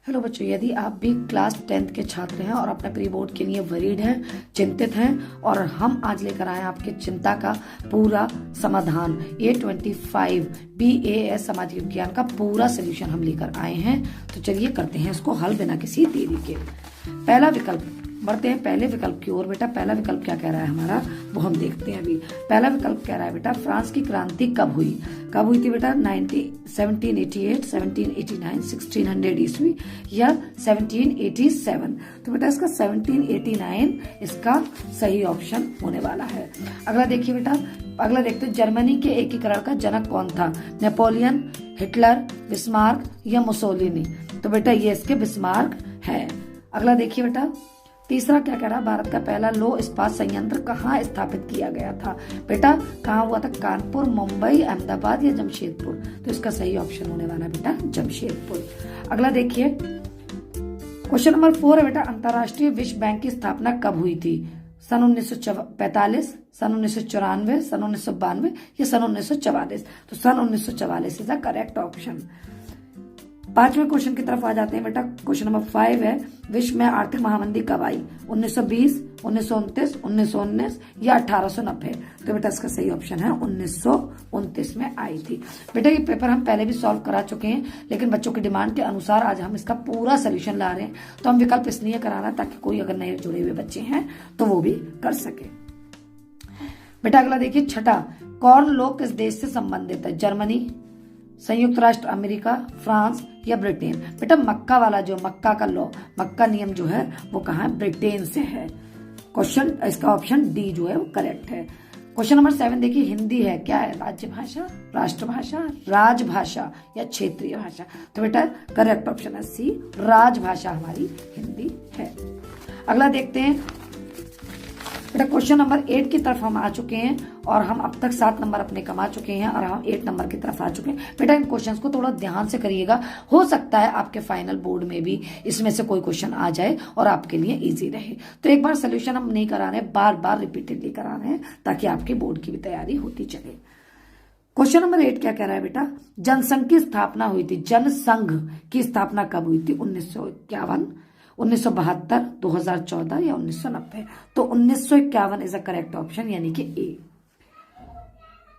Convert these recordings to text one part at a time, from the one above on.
Hello बच्चों, यदि आप भी क्लास 10th के छात्र हैं और अपने प्री बोर्ड के लिए वरीड हैं, चिंतित हैं, और हम आज लेकर आए हैं आपके चिंता का पूरा समाधान। A25 BAS सामाजिक विज्ञान का पूरा सोल्यूशन हम लेकर आए हैं। तो चलिए करते हैं इसको हल बिना किसी देरी के। पहला विकल्प, बढ़ते हैं पहले विकल्प की ओर। बेटा पहला विकल्प क्या कह रहा है हमारा, वो हम देखते हैं अभी। पहला विकल्प कह रहा है बेटा फ्रांस की क्रांति कब हुई थी बेटा? 1788, 1789, 1600 ईस्वी या 1787। तो बेटा इसका 1789 इसका सही ऑप्शन होने वाला है। अगला देखिए बेटा, अगला देखते हैं जर्मनी के एकीकरण का जनक कौन था? नेपोलियन, हिटलर, बिस्मार्क या मुसोलिनी? तो बेटा ये इसके बिस्मार्क है। अगला देखिए बेटा, तीसरा क्या कह रहा है, भारत का पहला लौह इस्पात संयंत्र कहाँ स्थापित किया गया था? बेटा कहाँ हुआ था? कानपुर, मुंबई, अहमदाबाद या जमशेदपुर? तो इसका सही ऑप्शन होने वाला है बेटा जमशेदपुर। अगला देखिए, क्वेश्चन नंबर 4 है बेटा, अंतर्राष्ट्रीय विश्व बैंक की स्थापना कब हुई थी? सन 1945, सन 1994, सन 1992 या सन 1944? तो सन 1944 इज द करेक्ट ऑप्शन। पांचवें क्वेश्चन की तरफ आ जाते हैं बेटा। क्वेश्चन नंबर 5 है, विश्व में आर्थिक महामंदी कब आई? 1920, 1929, 1919 या 1890? तो बेटा इसका सही ऑप्शन है 1929 में आई थी। बेटा ये पेपर हम पहले भी सॉल्व करा चुके हैं, लेकिन बच्चों की डिमांड के अनुसार आज हम इसका पूरा सोल्यूशन ला रहे हैं। तो हम विकल्प इसलिए करा रहे हैं ताकि कोई अगर नए जुड़े हुए बच्चे हैं तो वो भी कर सके। बेटा अगला देखिए, छठा, कॉर्न लॉ किस देश से संबंधित है? जर्मनी, संयुक्त राष्ट्र अमेरिका, फ्रांस या ब्रिटेन? बेटा मक्का वाला जो मक्का का लॉ, मक्का नियम जो है वो कहाँ है? ब्रिटेन से है। क्वेश्चन इसका ऑप्शन डी जो है वो करेक्ट है। क्वेश्चन नंबर 7 देखिए, हिंदी है क्या है? राज्य भाषा, राष्ट्रभाषा, राजभाषा या क्षेत्रीय भाषा? तो बेटा करेक्ट ऑप्शन है सी, राजभाषा हमारी हिंदी है। अगला देखते हैं बेटा, क्वेश्चन नंबर 8 की तरफ हम आ चुके हैं और हम अब तक 7 नंबर अपने कमा चुके हैं और हम 8 नंबर की तरफ आ चुके हैं। बेटा इन क्वेश्चंस को थोड़ा ध्यान से करिएगा, हो सकता है आपके फाइनल बोर्ड में भी इसमें से कोई क्वेश्चन आ जाए और आपके लिए इजी रहे। तो एक बार सोल्यूशन हम नहीं करा रहे, बार बार रिपीटेडली करा रहे हैं ताकि आपके बोर्ड की भी तैयारी होती चले। क्वेश्चन नंबर 8 क्या कह रहा है बेटा, जनसंघ की स्थापना हुई थी, जनसंघ की स्थापना कब हुई थी? 1951, 1972, 2014 या 1990? तो 1951 इज अ करेक्ट ऑप्शन, यानी कि ए।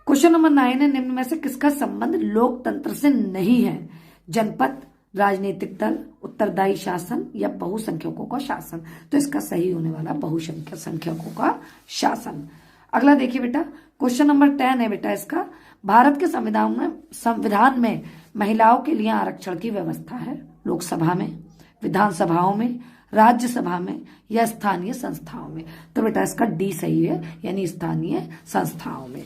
क्वेश्चन नंबर 9 है, निम्न में से किसका संबंध लोकतंत्र से नहीं है? जनपद, राजनीतिक दल, उत्तरदायी शासन या बहुसंख्यकों का शासन? तो इसका सही होने वाला बहुसंख्यकों का शासन। अगला देखिए बेटा, क्वेश्चन नंबर 10 है बेटा इसका, भारत के संविधान में महिलाओं के लिए आरक्षण की व्यवस्था है? लोकसभा में, विधानसभाओं में, राज्यसभा में या स्थानीय संस्थाओं में? तो बेटा इसका डी सही है, यानी स्थानीय संस्थाओं में।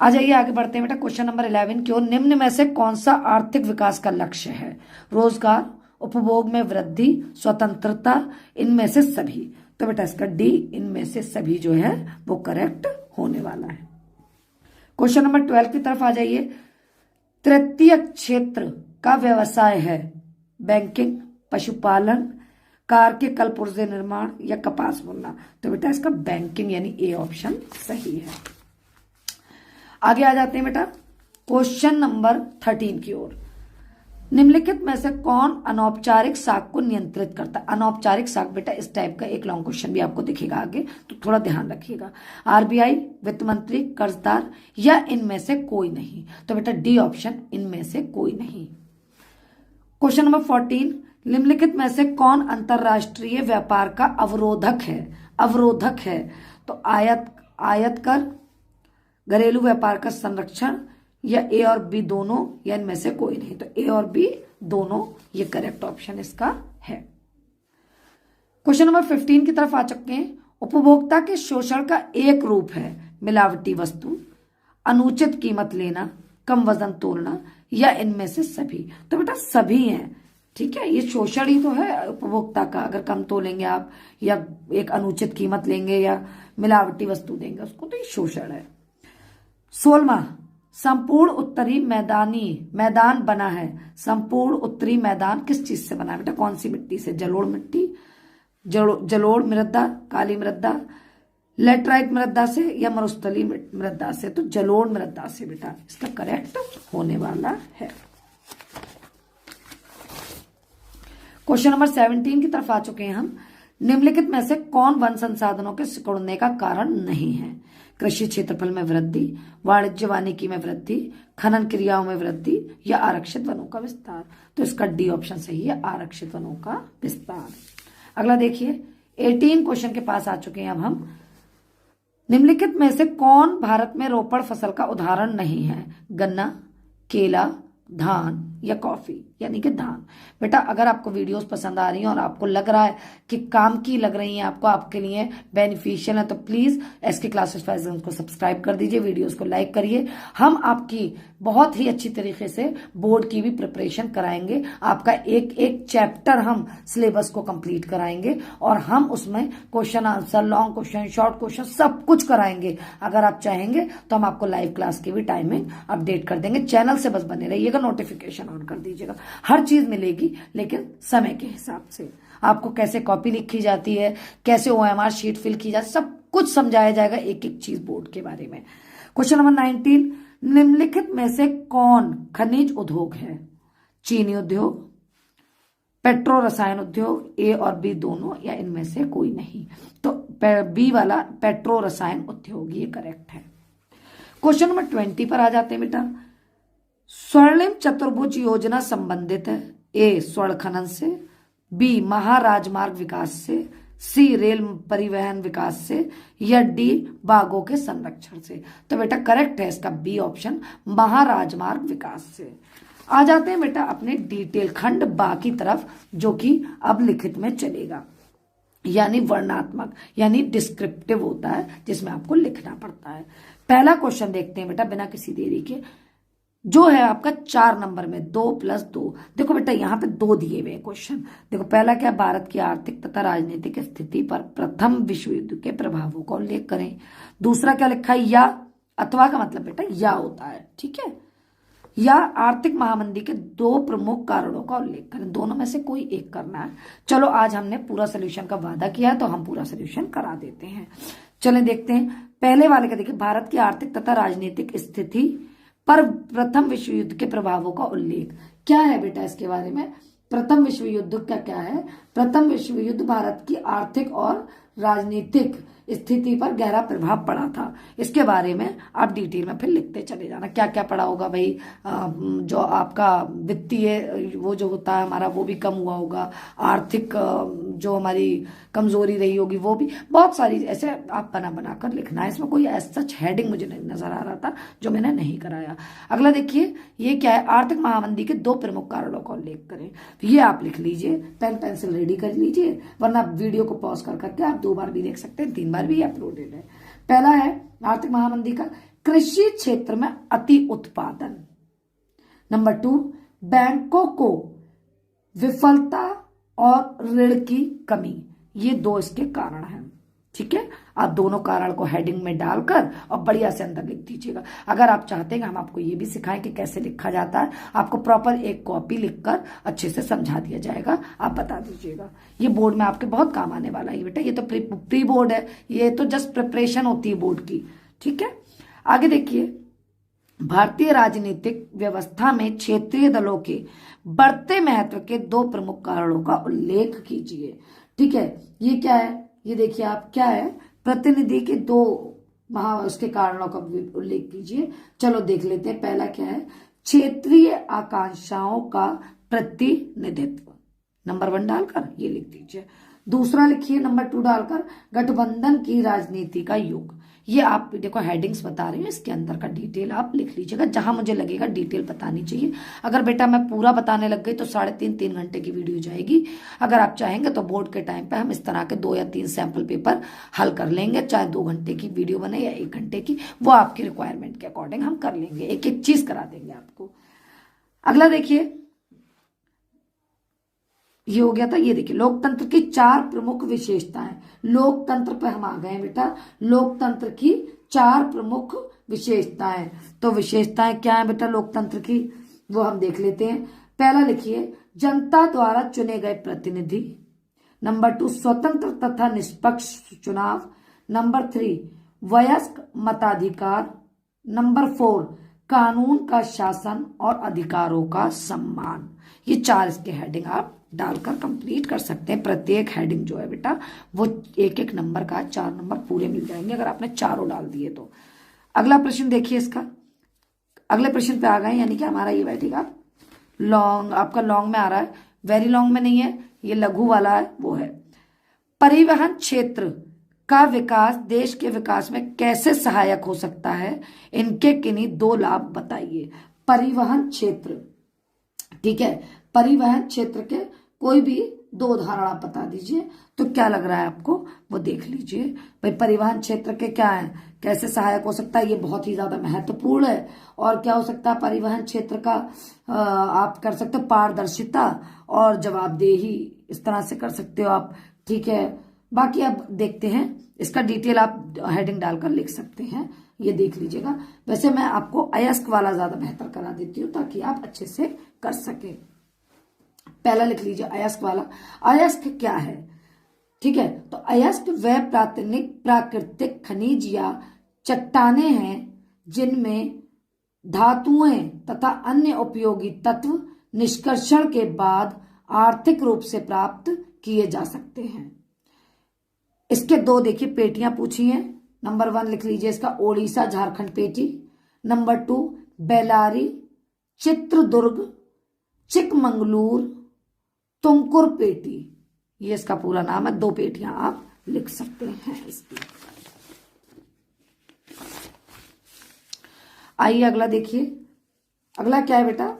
आ जाइए आगे बढ़ते हैं बेटा, क्वेश्चन नंबर 11 की ओर, निम्न में से कौन सा आर्थिक विकास का लक्ष्य है? रोजगार, उपभोग में वृद्धि, स्वतंत्रता, इनमें से सभी? तो बेटा इसका डी, इनमें से सभी जो है वो करेक्ट होने वाला है। क्वेश्चन नंबर 12 की तरफ आ जाइए, तृतीय क्षेत्र का व्यवसाय है बैंकिंग, पशुपालन, कार के कल पुर्जे निर्माण या कपास बुनना? तो बेटा इसका बैंकिंग यानी ए ऑप्शन सही है। आगे आ जाते हैं बेटा क्वेश्चन नंबर 13 की ओर, निम्नलिखित में से कौन अनौपचारिक साख को नियंत्रित करता है? अनौपचारिक साख बेटा इस टाइप का एक लॉन्ग क्वेश्चन भी आपको दिखेगा आगे, तो थोड़ा ध्यान रखिएगा। आरबीआई, वित्त मंत्री, कर्जदार या इनमें से कोई नहीं? तो बेटा डी ऑप्शन, इनमें से कोई नहीं। क्वेश्चन नंबर 14, निम्नलिखित में से कौन अंतरराष्ट्रीय व्यापार का अवरोधक है? अवरोधक है तो आयात कर, घरेलू व्यापार का संरक्षण या ए और बी दोनों या इनमें से कोई नहीं? तो ए और बी दोनों ये करेक्ट ऑप्शन इसका है। क्वेश्चन नंबर 15 की तरफ आ चुके हैं, उपभोक्ता के शोषण का एक रूप है मिलावटी वस्तु, अनुचित कीमत लेना, कम वजन तोलना या इनमें से सभी? तो बेटा सभी हैं, ठीक है, ये शोषण ही तो है उपभोक्ता का। अगर कम तोलेंगे आप या एक अनुचित कीमत लेंगे या मिलावटी वस्तु देंगे उसको, तो ये शोषण है। 16वां, संपूर्ण उत्तरी मैदान बना है। संपूर्ण उत्तरी मैदान किस चीज से बना है बेटा? कौन सी मिट्टी से? जलोढ़ मिट्टी, जलोढ़ मृदा, काली मृदा, लेटराइट मृदा से या मरुस्थलीय मृदा से? तो जलोढ़ मृदा से बेटा इसका करेक्ट होने वाला है। क्वेश्चन नंबर 17 की तरफ आ चुके हैं हम। निम्नलिखित में से कौन वन संसाधनों के सिकुड़ने का कारण नहीं है? कृषि क्षेत्रफल में वृद्धि, वाणिज्य वानिकी में वृद्धि, खनन क्रियाओं में वृद्धि या आरक्षित वनों का विस्तार। तो इसका डी ऑप्शन सही है, आरक्षित वनों का विस्तार। अगला देखिए 18 क्वेश्चन के पास आ चुके हैं अब हम। निम्नलिखित में से कौन भारत में रोपण फसल का उदाहरण नहीं है? गन्ना, केला, धान या कॉफी, यानी कि धान। बेटा अगर आपको वीडियोस पसंद आ रही हैं और आपको लग रहा है कि काम की लग रही हैं आपको, आपके लिए बेनिफिशियल है, तो प्लीज एसके क्लासेस फैशन को सब्सक्राइब कर दीजिए, वीडियोस को लाइक करिए। हम आपकी बहुत ही अच्छी तरीके से बोर्ड की भी प्रिपरेशन कराएंगे। आपका एक एक चैप्टर हम सिलेबस को कंप्लीट कराएंगे और हम उसमें question answer, long question, short question सब कुछ कराएंगे। अगर आप चाहेंगे तो हम आपको लाइव क्लास की भी टाइमिंग अपडेट कर देंगे। चैनल से बस बने रहिएगा, नोटिफिकेशन ऑन कर दीजिएगा। हर चीज मिलेगी लेकिन समय के हिसाब से। आपको कैसे कॉपी लिखी जाती है, कैसे OMR शीट फिल की जाती है, सब कुछ समझाया जाएगा एक एक चीज बोर्ड के बारे में। क्वेश्चन नंबर 19, निम्नलिखित में से कौन खनिज उद्योग है? चीनी उद्योग, पेट्रो रसायन उद्योग, ए और बी दोनों या इनमें से कोई नहीं। तो बी वाला पेट्रो रसायन उद्योग ये करेक्ट है। क्वेश्चन नंबर 20 पर आ जाते हैं बेटा। स्वर्णिम चतुर्भुज योजना संबंधित है? ए स्वर्ण खनन से, बी महाराजमार्ग विकास से, सी रेल परिवहन विकास से या डी बागों के संरक्षण से। तो बेटा करेक्ट है इसका बी ऑप्शन, महाराजमार्ग विकास से। आ जाते हैं बेटा अपने डिटेल खंड बा की तरफ, जो कि अब लिखित में चलेगा, यानी वर्णात्मक, यानी डिस्क्रिप्टिव होता है, जिसमें आपको लिखना पड़ता है। पहला क्वेश्चन देखते हैं बेटा बिना किसी देरी के, जो है आपका 4 नंबर में 2 + 2। देखो बेटा यहाँ पे 2 दिए हुए क्वेश्चन। देखो पहला क्या, भारत की आर्थिक तथा राजनीतिक स्थिति पर प्रथम विश्व युद्ध के प्रभावों का उल्लेख करें। दूसरा क्या लिखा है, या अथवा का मतलब बेटा या होता है, ठीक है। या आर्थिक महामंदी के 2 प्रमुख कारणों का उल्लेख करें। दोनों में से कोई एक करना है। चलो आज हमने पूरा सोल्यूशन का वादा किया है तो हम पूरा सोल्यूशन करा देते हैं। चलें देखते हैं पहले वाले का। देखिए भारत की आर्थिक तथा राजनीतिक स्थिति पर प्रथम विश्व युद्ध के प्रभावों का उल्लेख क्या है बेटा इसके बारे में? प्रथम विश्व युद्ध का क्या है? प्रथम विश्व युद्ध भारत की आर्थिक और राजनीतिक स्थिति पर गहरा प्रभाव पड़ा था। इसके बारे में आप डिटेल में फिर लिखते चले जाना। क्या क्या पड़ा होगा भाई? जो आपका वित्तीय वो जो होता है हमारा, वो भी कम हुआ होगा। आर्थिक जो हमारी कमजोरी रही होगी वो भी, बहुत सारी ऐसे आप बना बना कर लिखना है। इसमें कोई सच हेडिंग मुझे नहीं नजर आ रहा था जो मैंने नहीं कराया। अगला देखिए ये क्या है, आर्थिक महामंदी के 2 प्रमुख कारणों का उल्लेख करें। तो ये आप लिख लीजिए, पेन पेंसिल रेडी कर लीजिए, वरना वीडियो को पॉज कर करके आप 2 बार भी देख सकते हैं, 3 बार भी अपलोडेड है। पहला है आर्थिक महामंदी का कृषि क्षेत्र में अति उत्पादन। नंबर 2, बैंकों को विफलता और ऋण की कमी। ये 2 इसके कारण हैं, ठीक है। आप दोनों कारण को हेडिंग में डालकर और बढ़िया से अंदर लिख दीजिएगा। अगर आप चाहते हैं कि हम आपको ये भी सिखाएं कि कैसे लिखा जाता है, आपको प्रॉपर एक कॉपी लिखकर अच्छे से समझा दिया जाएगा, आप बता दीजिएगा। ये बोर्ड में आपके बहुत काम आने वाला है बेटा। ये तो प्री बोर्ड है, ये तो जस्ट प्रिपरेशन होती है बोर्ड की, ठीक है। आगे देखिए, भारतीय राजनीतिक व्यवस्था में क्षेत्रीय दलों के बढ़ते महत्व के 2 प्रमुख कारणों का उल्लेख कीजिए, ठीक है। ये क्या है, ये देखिए आप क्या है, प्रतिनिधि के 2 उसके कारणों का उल्लेख कीजिए। चलो देख लेते हैं। पहला क्या है, क्षेत्रीय आकांक्षाओं का प्रतिनिधित्व, नंबर 1 डालकर ये लिख दीजिए। दूसरा लिखिए नंबर 2 डालकर गठबंधन की राजनीति का युग। ये आप देखो हेडिंग्स बता रही हूँ, इसके अंदर का डिटेल आप लिख लीजिएगा जहां मुझे लगेगा डिटेल बतानी चाहिए। अगर बेटा मैं पूरा बताने लग गई तो 3.5 घंटे की वीडियो जाएगी। अगर आप चाहेंगे तो बोर्ड के टाइम पे हम इस तरह के 2 या 3 सैंपल पेपर हल कर लेंगे, चाहे 2 घंटे की वीडियो बने या 1 घंटे की, वो आपकी रिक्वायरमेंट के अकॉर्डिंग हम कर लेंगे, एक एक चीज करा देंगे आपको। अगला देखिए, ये हो गया था। ये देखिए लोकतंत्र की 4 प्रमुख विशेषताएं। लोकतंत्र पे हम आ गए बेटा। लोकतंत्र की 4 प्रमुख विशेषताएं। तो विशेषताएं क्या है बेटा लोकतंत्र की, वो हम देख लेते हैं। पहला लिखिए, जनता द्वारा चुने गए प्रतिनिधि। नंबर 2, स्वतंत्र तथा निष्पक्ष चुनाव। नंबर 3, वयस्क मताधिकार। नंबर 4, कानून का शासन और अधिकारों का सम्मान। ये 4 इसके हेडिंग आप डालकर कंप्लीट कर सकते हैं। प्रत्येक हेडिंग जो है बेटा वो एक एक नंबर का 4 नंबर पूरे मिल जाएंगे अगर आपने चारों डाल दिए तो। अगला प्रश्न देखिए इसका, अगले प्रश्न पे आ गए, यानी कि हमारा ये बैठेगा लॉन्ग, आपका लॉन्ग में आ रहा है, वेरी लॉन्ग में नहीं है, ये लघु वाला है, वो है परिवहन क्षेत्र का विकास देश के विकास में कैसे सहायक हो सकता है, इनके किन्हीं 2 लाभ बताइए। परिवहन क्षेत्र, ठीक है, परिवहन क्षेत्र के कोई भी 2 उदाहरण आप बता दीजिए, तो क्या लग रहा है आपको वो देख लीजिए। भाई परिवहन क्षेत्र के क्या है, कैसे सहायक हो सकता है, ये बहुत ही ज्यादा महत्वपूर्ण है। और क्या हो सकता है परिवहन क्षेत्र का, आप कर सकते हो पारदर्शिता और जवाबदेही, इस तरह से कर सकते हो आप, ठीक है। बाकी अब देखते हैं इसका डिटेल, आप हेडिंग डालकर लिख सकते हैं, ये देख लीजिएगा। वैसे मैं आपको अयस्क वाला ज्यादा बेहतर करा देती हूँ ताकि आप अच्छे से कर सके। पहला लिख लीजिए अयस्क वाला। अयस्क क्या है, ठीक है, तो अयस्क वह प्राकृतिक खनिज या चट्टाने हैं जिनमें धातुएं तथा अन्य उपयोगी तत्व निष्कर्षण के बाद आर्थिक रूप से प्राप्त किए जा सकते हैं। इसके 2 देखिए पेटियां पूछी हैं। नंबर 1 लिख लीजिए इसका ओडिशा झारखंड पेटी, नंबर 2 बेलारी, चित्रदुर्ग, चिकमंगलूर, तुमकुर पेटी, ये इसका पूरा नाम है। 2 पेटियां आप लिख सकते हैं इसकी। आइए अगला देखिए, अगला क्या है बेटा,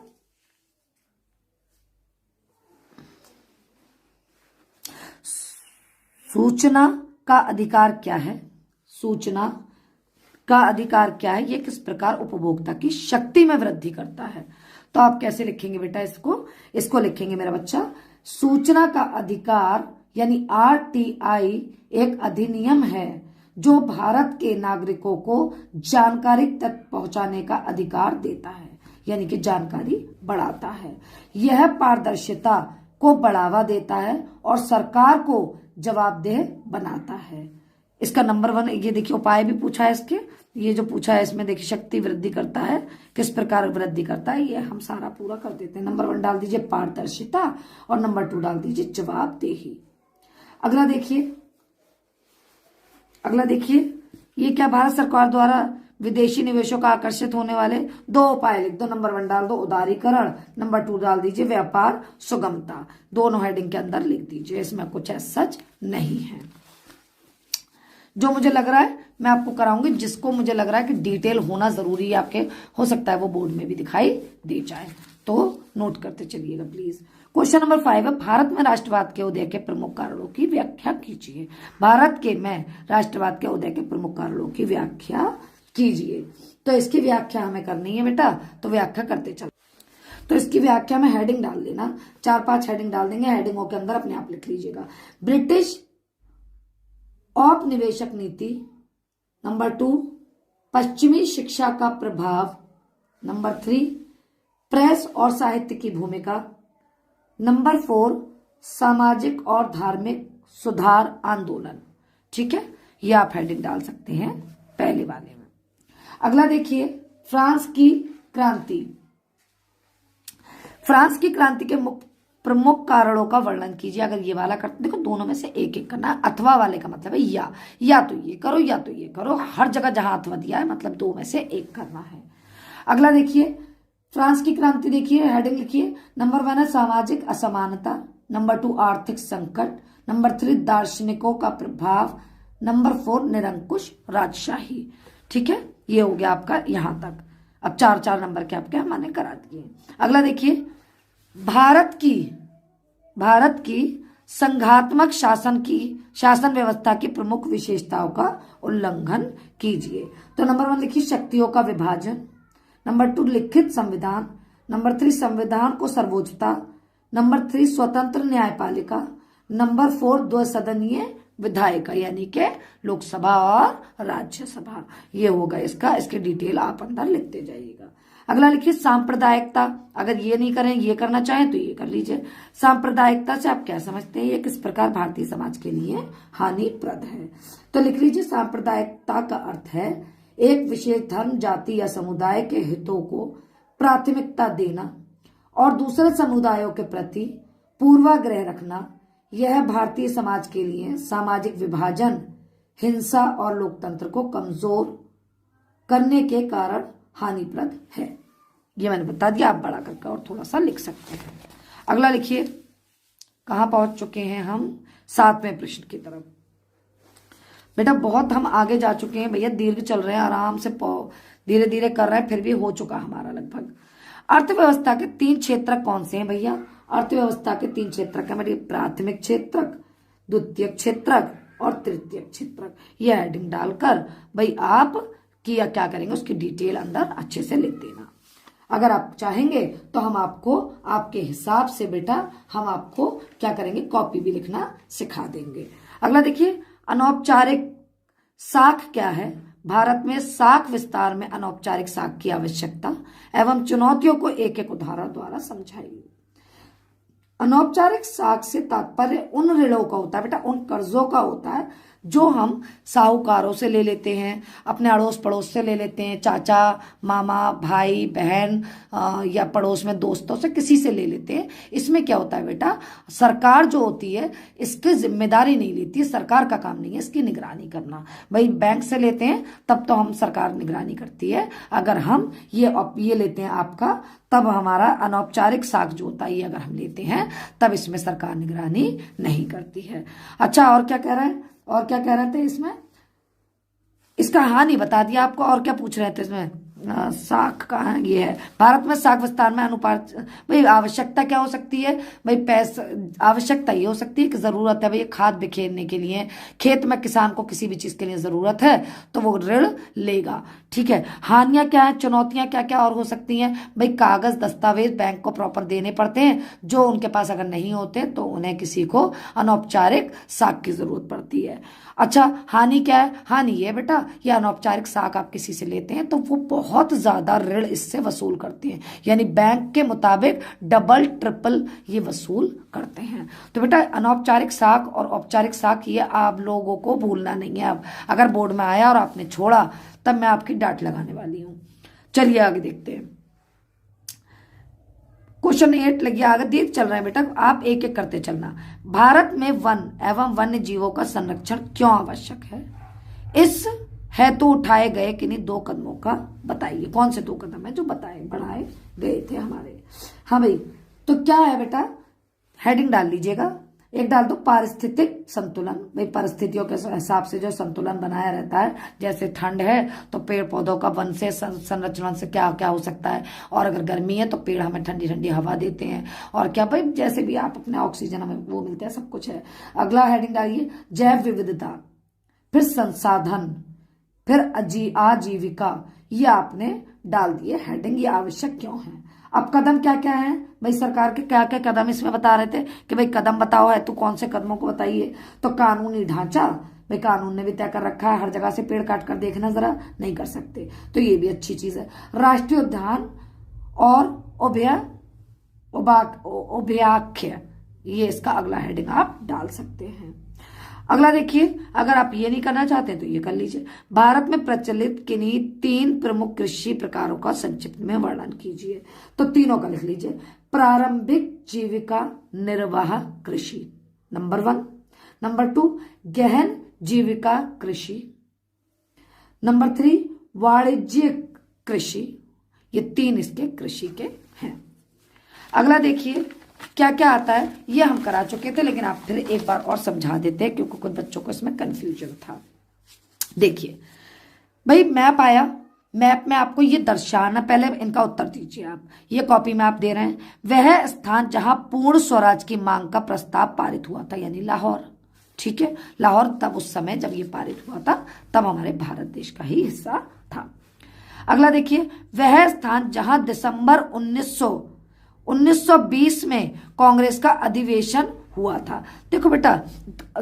सूचना का अधिकार क्या है। सूचना का अधिकार क्या है, ये किस प्रकार उपभोक्ता की शक्ति में वृद्धि करता है। तो आप कैसे लिखेंगे बेटा इसको लिखेंगे मेरा बच्चा, सूचना का अधिकार यानी आरटीआई एक अधिनियम है जो भारत के नागरिकों को जानकारी तक पहुंचाने का अधिकार देता है, यानी कि जानकारी बढ़ाता है। यह पारदर्शिता को बढ़ावा देता है और सरकार को जवाबदेह बनाता है। इसका नंबर 1 ये देखिए उपाय भी पूछा है इसके, ये जो पूछा है इसमें देखिए शक्ति वृद्धि करता है, किस प्रकार वृद्धि करता है, ये हम सारा पूरा कर देते हैं। नंबर 1 डाल दीजिए पारदर्शिता और नंबर 2 डाल दीजिए जवाबदेही। अगला देखिए ये क्या, भारत सरकार द्वारा विदेशी निवेशों का आकर्षित होने वाले 2 उपाय लिख दो। नंबर 1 डाल दो उदारीकरण, नंबर 2 डाल दीजिए व्यापार सुगमता। दोनों हेडिंग के अंदर लिख दीजिए, इसमें कुछ सच नहीं है। जो मुझे लग रहा है मैं आपको कराऊंगी, जिसको मुझे लग रहा है कि डिटेल होना जरूरी है आपके, हो सकता है वो बोर्ड में भी दिखाई दे जाए, तो नोट करते चलिएगा प्लीज। क्वेश्चन नंबर 5 है, भारत में राष्ट्रवाद के उदय के प्रमुख कारणों की व्याख्या कीजिए। भारत के में राष्ट्रवाद के उदय के प्रमुख कारणों की व्याख्या कीजिए। तो इसकी व्याख्या हमें करनी है बेटा, तो व्याख्या करते चल। तो इसकी व्याख्या में हेडिंग डाल देना, 4-5 हेडिंग डाल देंगे, हेडिंगों के अंदर अपने आप लिख लीजिएगा। ब्रिटिश औपनिवेशिक नीति, नंबर 2 पश्चिमी शिक्षा का प्रभाव, नंबर 3 प्रेस और साहित्य की भूमिका, नंबर 4 सामाजिक और धार्मिक सुधार आंदोलन। ठीक है, ये आप हेडिंग डाल सकते हैं पहले वाले में। अगला देखिए फ्रांस की क्रांति। फ्रांस की क्रांति के प्रमुख कारणों का वर्णन कीजिए। अगर ये वाला करते, देखो दोनों में से एक एक करना है। अथवा वाले का मतलब है या तो ये करो या तो ये करो, हर जगह जहां अथवा दिया है मतलब 2 में से एक करना है। अगला देखिए फ्रांस की क्रांति, देखिए हेडिंग लिखिए। नंबर 1 है सामाजिक असमानता, नंबर 2 आर्थिक संकट, नंबर 3 दार्शनिकों का प्रभाव, नंबर 4 निरंकुश राजशाही। ठीक है, ये हो गया आपका यहां तक। अब 4-4 नंबर के आपके मैंने करा दिए। अगला देखिए भारत की संघात्मक शासन व्यवस्था की प्रमुख विशेषताओं का उल्लंघन कीजिए। तो नंबर 1 लिखिए शक्तियों का विभाजन, नंबर 2 लिखित संविधान, नंबर 3 संविधान को सर्वोच्चता, नंबर 3 स्वतंत्र न्यायपालिका, नंबर 4 द्विसदनीय विधायिका यानी कि लोकसभा और राज्यसभा। ये होगा इसके डिटेल आप अंदर लिखते जाइएगा। अगला लिखिए सांप्रदायिकता। अगर ये नहीं करें, ये करना चाहें तो ये कर लीजिए। सांप्रदायिकता से आप क्या समझते हैं, ये किस प्रकार भारतीय समाज के लिए हानिप्रद है। तो लिख लीजिए सांप्रदायिकता का अर्थ है एक विशेष धर्म, जाति या समुदाय के हितों को प्राथमिकता देना और दूसरे समुदायों के प्रति पूर्वाग्रह रखना यह भारतीय समाज के लिए सामाजिक विभाजन, हिंसा और लोकतंत्र को कमजोर करने के कारण हानिप्रद है। ये मैंने बता दिया, आप बड़ा करके और थोड़ा सा लिख सकते हैं। अगला लिखिए, कहां पहुंच चुके हैं हम? 7वें प्रश्न की तरफ। बेटा बहुत हम आगे जा चुके हैं भैया, दीर्घ चल रहे हैं, आराम से धीरे धीरे कर रहे हैं, फिर भी हो चुका हमारा लगभग। अर्थव्यवस्था के 3 क्षेत्रक कौन से हैं भैया? अर्थव्यवस्था के 3 क्षेत्रक है मेरी, प्राथमिक क्षेत्रक, द्वितीयक क्षेत्रक और तृतीयक क्षेत्रक। यह हेडिंग डालकर भाई आप किया क्या करेंगे, उसकी डिटेल अंदर अच्छे से लिख देना। अगर आप चाहेंगे तो हम आपको आपके हिसाब से बेटा हम आपको क्या करेंगे, कॉपी भी लिखना सिखा देंगे। अगला देखिए, अनौपचारिक साख क्या है? भारत में साख विस्तार में अनौपचारिक साख की आवश्यकता एवं चुनौतियों को एक एक उदाहरण द्वारा समझाइए। अनौपचारिक साख से तात्पर्य उन ऋणों का होता है बेटा, उन कर्जों का होता है जो हम साहूकारों से ले लेते हैं, अपने अड़ोस पड़ोस से ले लेते हैं, चाचा मामा भाई बहन या पड़ोस में दोस्तों से, किसी से ले लेते हैं। इसमें क्या होता है बेटा, सरकार जो होती है इसकी जिम्मेदारी नहीं लेती है, सरकार का काम नहीं है इसकी निगरानी करना। भाई बैंक से लेते हैं तब तो हम सरकार निगरानी करती है, अगर हम ये लेते हैं आपका, तब हमारा अनौपचारिक साख जो होता है ये अगर हम लेते हैं तब इसमें सरकार निगरानी नहीं करती है। अच्छा, और क्या कह रहा है, और क्या कह रहे थे इसमें? इसका हानि बता दिया आपको। और क्या पूछ रहे थे इसमें? साख का ये है, भारत में साख विस्तार में अनुपात। भाई आवश्यकता क्या हो सकती है? भाई पैसा, आवश्यकता ये हो सकती है कि जरूरत है भाई खाद बिखेरने के लिए, खेत में किसान को किसी भी चीज के लिए जरूरत है तो वो ऋण लेगा। ठीक है। हानियां क्या है, चुनौतियां क्या क्या और हो सकती हैं? भाई कागज दस्तावेज बैंक को प्रॉपर देने पड़ते हैं, जो उनके पास अगर नहीं होते तो उन्हें किसी को अनौपचारिक साख की जरूरत पड़ती है। अच्छा, हानि क्या है? हानि ये बेटा, ये अनौपचारिक साख आप किसी से लेते हैं तो वो बहुत ज्यादा ऋण इससे वसूल करते हैं, यानी बैंक के मुताबिक डबल ट्रिपल ये वसूल करते हैं। तो बेटा अनौपचारिक साख और औपचारिक साख ये आप लोगों को भूलना नहीं है। अब अगर बोर्ड में आया और आपने छोड़ा तब मैं आपकी डांट लगाने वाली हूं। चलिए आगे देखते हैं। क्वेश्चन 8 लगिए आगे, दीर्घ चल रहा है बेटा, आप एक एक करते चलना। भारत में वन एवं वन्य जीवों का संरक्षण क्यों आवश्यक है? इस हेतु उठाए गए किन्हीं 2 कदमों का बताइए। कौन से 2 कदम है जो बढ़ाए गए थे हमारे? हाँ भाई, तो क्या है बेटा, हेडिंग डाल लीजिएगा। एक डाल दो पारिस्थितिक संतुलन। भाई परिस्थितियों के हिसाब से जो संतुलन बनाया रहता है, जैसे ठंड है तो पेड़ पौधों का वन से संरक्षण से क्या क्या हो सकता है, और अगर गर्मी है तो पेड़ हमें ठंडी ठंडी हवा देते हैं, और क्या भाई जैसे भी आप अपने ऑक्सीजन हमें वो मिलते हैं, सब कुछ है। अगला हेडिंग डालिए जैव विविधता, फिर संसाधन, फिर आजीविका। ये आपने डाल दिए हेडिंग, ये आवश्यक क्यों है। अब कदम क्या क्या है भाई, सरकार के क्या क्या कदम इसमें बता रहे थे कि भाई कदम बताओ है तो कौन से कदमों को बताइए। तो कानूनी ढांचा, भाई कानून ने भी तय कर रखा है हर जगह से पेड़ काट कर देखना जरा नहीं कर सकते, तो ये भी अच्छी चीज है। राष्ट्रीय उद्यान और उभयाख्य, ये इसका अगला हेडिंग आप डाल सकते हैं। अगला देखिए, अगर आप ये नहीं करना चाहते तो ये कर लीजिए। भारत में प्रचलित किन्हीं 3 प्रमुख कृषि प्रकारों का संक्षिप्त में वर्णन कीजिए। तो तीनों का लिख लीजिए। प्रारंभिक जीविका निर्वाह कृषि नंबर 1, नंबर 2 गहन जीविका कृषि, नंबर 3 वाणिज्यिक कृषि। ये 3 इसके कृषि के हैं। अगला देखिए क्या क्या आता है, ये हम करा चुके थे लेकिन आप फिर एक बार और समझा देते हैं क्योंकि कुछ बच्चों को इसमें कंफ्यूजन था। देखिए भाई मैप आया, मैप में आपको ये दर्शाना, पहले इनका उत्तर दीजिए आप, ये कॉपी में आप दे रहे हैं। वह स्थान जहां पूर्ण स्वराज की मांग का प्रस्ताव पारित हुआ था, यानी लाहौर। ठीक है, लाहौर तब उस समय जब ये पारित हुआ था तब हमारे भारत देश का ही हिस्सा था। अगला देखिए, वह स्थान जहां दिसंबर 1920 में कांग्रेस का अधिवेशन हुआ था। देखो बेटा,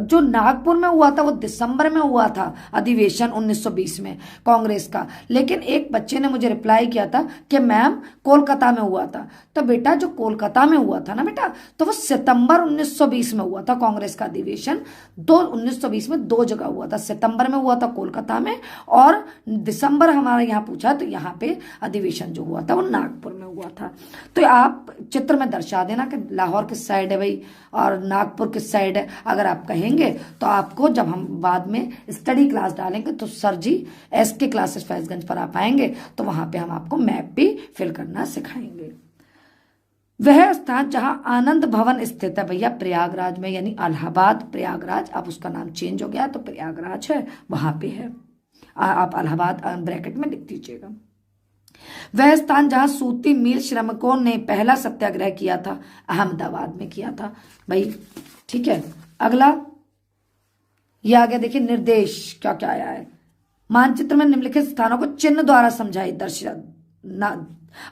जो नागपुर में हुआ था वो दिसंबर में हुआ था अधिवेशन 1920 में कांग्रेस का, लेकिन एक बच्चे ने मुझे रिप्लाई किया था कि मैम कोलकाता में हुआ था। तो बेटा जो कोलकाता में हुआ था ना बेटा, तो वो सितंबर 1920 में हुआ था कांग्रेस का अधिवेशन। 1920 में 2 जगह हुआ था, सितंबर में हुआ था कोलकाता में, और दिसंबर हमारे यहाँ पूछा तो यहाँ पे अधिवेशन जो हुआ था वो नागपुर में हुआ था। तो आप चित्र में दर्शा देना कि लाहौर किस साइड है भाई, और नागपुर किस साइड है, अगर आप कहेंगे तो आपको जब हम बाद में स्टडी क्लास डालेंगे तो सर जी SK क्लासेस फैजगंज पर आप आएंगे तो वहां पे हम आपको मैप भी फिल करना सिखाएंगे। वह स्थान जहां आनंद भवन स्थित है भैया प्रयागराज में, यानी इलाहाबाद प्रयागराज, अब उसका नाम चेंज हो गया तो प्रयागराज है, वहां पे है। आप इलाहाबाद ब्रैकेट में लिख दीजिएगा। वह स्थान जहां सूती मिल श्रमिकों ने पहला सत्याग्रह किया था, अहमदाबाद में किया था भाई। ठीक है, अगला ये आ गया, देखिए निर्देश क्या क्या आया है। मानचित्र में निम्नलिखित स्थानों को चिन्ह द्वारा समझाई दर्शा।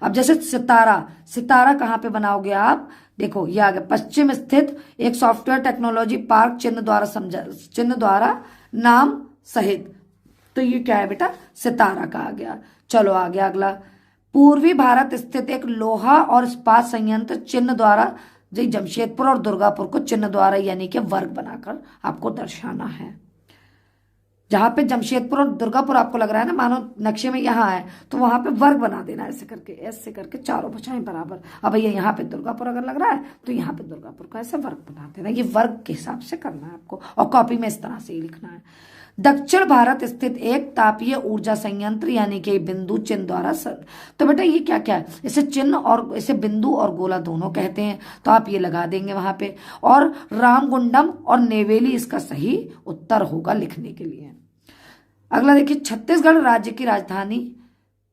अब जैसे सितारा, सितारा कहाँ पे बनाओगे आप, देखो ये आ गया पश्चिम स्थित एक सॉफ्टवेयर टेक्नोलॉजी पार्क, चिन्ह द्वारा समझा, चिन्ह द्वारा नाम सहित, तो ये क्या है बेटा, सितारा का आ गया। चलो आ गया अगला, पूर्वी भारत स्थित एक लोहा और इस्पात संयंत्र, चिन्ह द्वारा, जमशेदपुर और दुर्गापुर को चिन्ह द्वारा यानी कि वर्ग बनाकर आपको दर्शाना है। जहां पे जमशेदपुर और दुर्गापुर आपको लग रहा है ना मानो नक्शे में यहाँ है, तो वहां पे वर्ग बना देना ऐसे करके, ऐसे करके चारों बचाएं बराबर। अब ये यहाँ पे दुर्गापुर अगर लग रहा है तो यहाँ पे दुर्गापुर का ऐसे वर्ग बना देना, ये वर्ग के हिसाब से करना है आपको, और कॉपी में इस तरह से ही लिखना है। दक्षिण भारत स्थित एक तापीय ऊर्जा संयंत्र यानी कि बिंदु चिन्ह द्वारा तो बेटा ये क्या क्या है, इसे चिन्ह और इसे बिंदु और गोला दोनों कहते हैं, तो आप ये लगा देंगे वहां पे। और रामगुंडम और नेवेली इसका सही उत्तर होगा लिखने के लिए। अगला देखिए, छत्तीसगढ़ राज्य की राजधानी,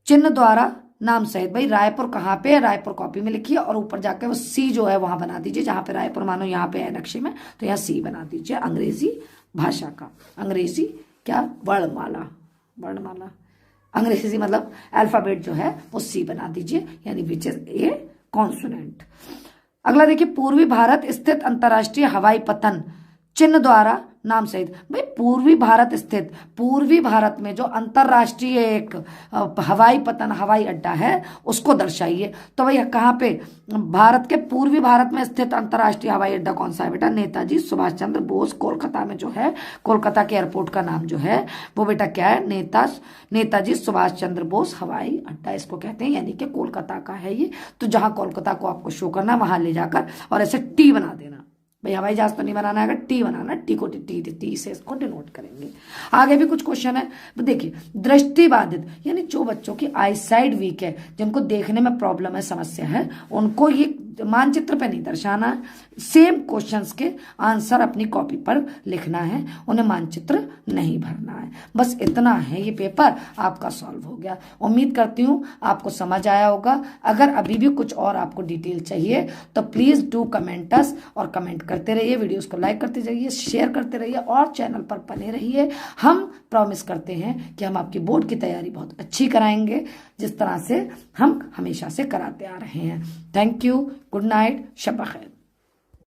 चिन्ह द्वारा नाम सहित, भाई रायपुर कहाँ पे है, रायपुर कॉपी में लिखिए और ऊपर जाके वो C जो है वहां बना दीजिए, जहां पे रायपुर मानो यहाँ पे है नक्शे में तो यहाँ C बना दीजिए अंग्रेजी भाषा का, अंग्रेजी क्या वर्णमाला, वर्णमाला अंग्रेजी मतलब अल्फाबेट जो है वो C बना दीजिए, यानी विच इज ए कॉन्सोनेंट। अगला देखिए, पूर्वी भारत स्थित अंतरराष्ट्रीय हवाई पतन, चिन्ह द्वारा नाम सहित, भाई पूर्वी भारत स्थित, पूर्वी भारत में जो अंतरराष्ट्रीय एक हवाई पतन हवाई अड्डा है उसको दर्शाइए। तो भाई कहाँ पे, भारत के पूर्वी भारत में स्थित अंतरराष्ट्रीय हवाई अड्डा कौन सा है बेटा, नेताजी सुभाष चंद्र बोस, कोलकाता में जो है, कोलकाता के एयरपोर्ट का नाम जो है वो बेटा क्या है, नेताजी सुभाष चंद्र बोस हवाई अड्डा इसको कहते हैं, यानी कि कोलकाता का है ये। तो जहां कोलकाता को आपको शो करना वहां ले जाकर और ऐसे T बना देना, भाई हवाई जहाज तो नहीं बनाना है, T बनाना, टी को टी से इसको डिनोट करेंगे। आगे भी कुछ क्वेश्चन है, देखिए दृष्टि बाधित यानी जो बच्चों की आईसाइट वीक है, जिनको देखने में प्रॉब्लम है, समस्या है, उनको ये मानचित्र पे नहीं दर्शाना है, सेम क्वेश्चंस के आंसर अपनी कॉपी पर लिखना है, उन्हें मानचित्र नहीं भरना है। बस इतना है, ये पेपर आपका सॉल्व हो गया। उम्मीद करती हूँ आपको समझ आया होगा। अगर अभी भी कुछ और आपको डिटेल चाहिए तो प्लीज डू कमेंट अस, और कमेंट करते रहिए, वीडियोस को लाइक करते जाइए, शेयर करते रहिए और चैनल पर बने रहिए। हम प्रॉमिस करते हैं कि हम आपकी बोर्ड की तैयारी बहुत अच्छी कराएंगे, जिस तरह से हम हमेशा से कराते आ रहे हैं। थैंक यू, गुड नाइट, शब ख़ैर।